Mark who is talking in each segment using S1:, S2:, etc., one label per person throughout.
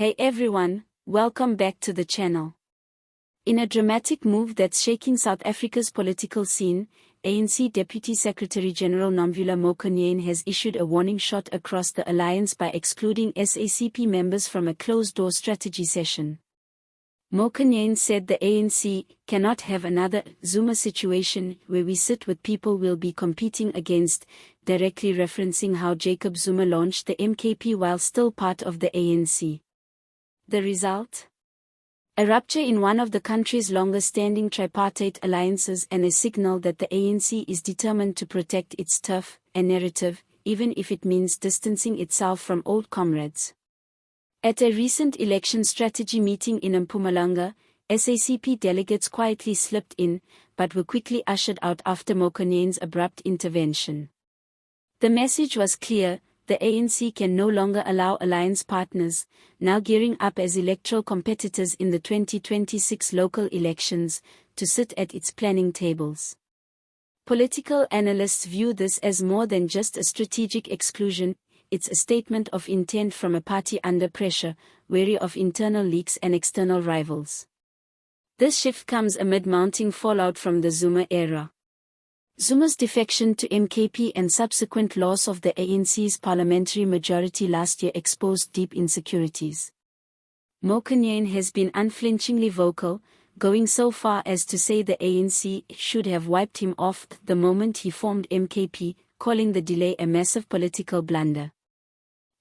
S1: Hey everyone, welcome back to the channel. In a dramatic move that's shaking South Africa's political scene, ANC Deputy Secretary-General Nomvula Mokonyane has issued a warning shot across the alliance by excluding SACP members from a closed-door strategy session. Mokonyane said the ANC cannot have another Zuma situation where we sit with people we'll be competing against, directly referencing how Jacob Zuma launched the MKP while still part of the ANC. The result? A rupture in one of the country's longest-standing tripartite alliances and a signal that the ANC is determined to protect its turf and narrative, even if it means distancing itself from old comrades. At a recent election strategy meeting in Mpumalanga, SACP delegates quietly slipped in, but were quickly ushered out after Mokonyane's abrupt intervention. The message was clear: the ANC can no longer allow alliance partners, now gearing up as electoral competitors in the 2026 local elections, to sit at its planning tables. Political analysts view this as more than just a strategic exclusion. It's a statement of intent from a party under pressure, wary of internal leaks and external rivals. This shift comes amid mounting fallout from the Zuma era. Zuma's defection to MKP and subsequent loss of the ANC's parliamentary majority last year exposed deep insecurities. Mokonyane has been unflinchingly vocal, going so far as to say the ANC should have wiped him off the moment he formed MKP, calling the delay a massive political blunder.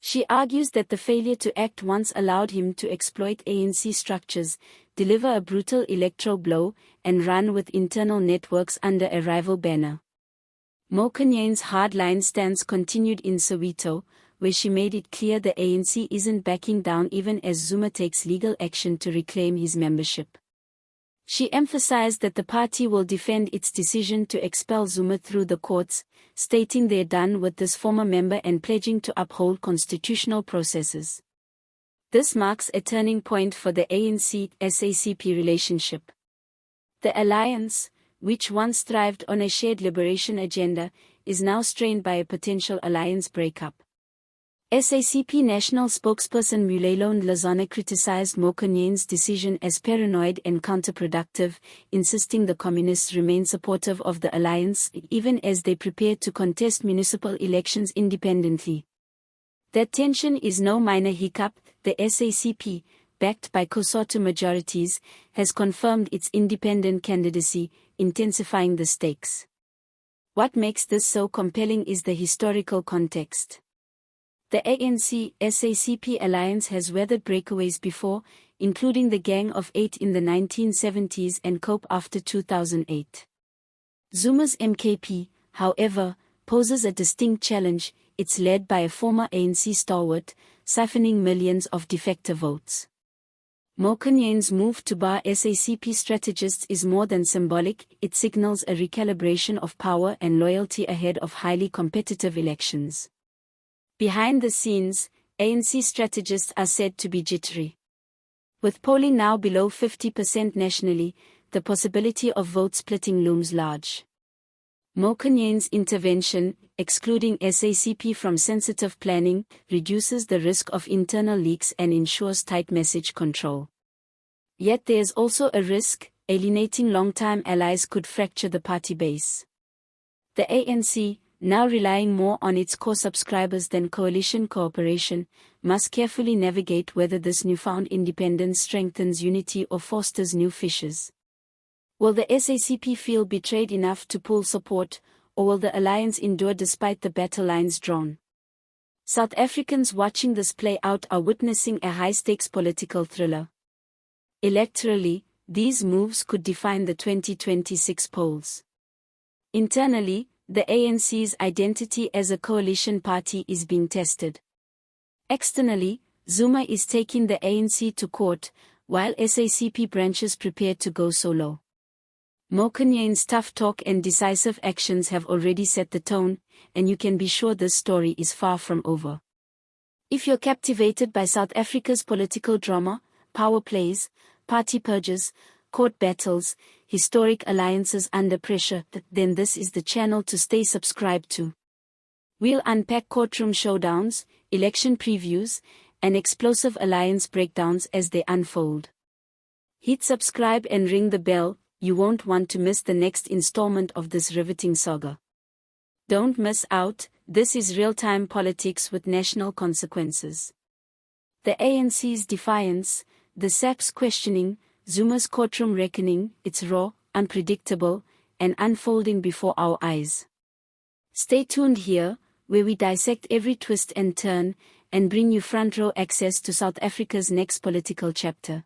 S1: She argues that the failure to act once allowed him to exploit ANC structures, deliver a brutal electoral blow, and run with internal networks under a rival banner. Mokonyane's hardline stance continued in Soweto, where she made it clear the ANC isn't backing down even as Zuma takes legal action to reclaim his membership. She emphasized that the party will defend its decision to expel Zuma through the courts, stating they're done with this former member and pledging to uphold constitutional processes. This marks a turning point for the ANC-SACP relationship. The alliance, which once thrived on a shared liberation agenda, is now strained by a potential alliance breakup. SACP national spokesperson Mulelo Ndlazana criticized Mokonyane's decision as paranoid and counterproductive, insisting the communists remain supportive of the alliance even as they prepare to contest municipal elections independently. That tension is no minor hiccup. The SACP, backed by COSATU majorities, has confirmed its independent candidacy, intensifying the stakes. What makes this so compelling is the historical context. The ANC-SACP alliance has weathered breakaways before, including the Gang of Eight in the 1970s and COPE after 2008. Zuma's MKP, however, poses a distinct challenge. It's led by a former ANC stalwart, siphoning millions of defector votes. Mokonyane's move to bar SACP strategists is more than symbolic. It signals a recalibration of power and loyalty ahead of highly competitive elections. Behind the scenes, ANC strategists are said to be jittery. With polling now below 50% nationally, the possibility of vote splitting looms large. Mokonyane's intervention, excluding SACP from sensitive planning, reduces the risk of internal leaks and ensures tight message control. Yet there is also a risk: alienating long-time allies could fracture the party base. The ANC, now relying more on its core subscribers than coalition cooperation, must carefully navigate whether this newfound independence strengthens unity or fosters new fissures. Will the SACP feel betrayed enough to pull support, or will the alliance endure despite the battle lines drawn? South Africans watching this play out are witnessing a high-stakes political thriller. Electorally, these moves could define the 2026 polls. Internally, the ANC's identity as a coalition party is being tested. Externally, Zuma is taking the ANC to court, while SACP branches prepare to go solo. Mokonyane's tough talk and decisive actions have already set the tone, and you can be sure this story is far from over. If you're captivated by South Africa's political drama, power plays, party purges, court battles, historic alliances under pressure, then this is the channel to stay subscribed to. We'll unpack courtroom showdowns, election previews, and explosive alliance breakdowns as they unfold. Hit subscribe and ring the bell, you won't want to miss the next installment of this riveting saga. Don't miss out, this is real-time politics with national consequences. The ANC's defiance, the SACP's questioning, Zuma's courtroom reckoning, it's raw, unpredictable, and unfolding before our eyes. Stay tuned here, where we dissect every twist and turn, and bring you front-row access to South Africa's next political chapter.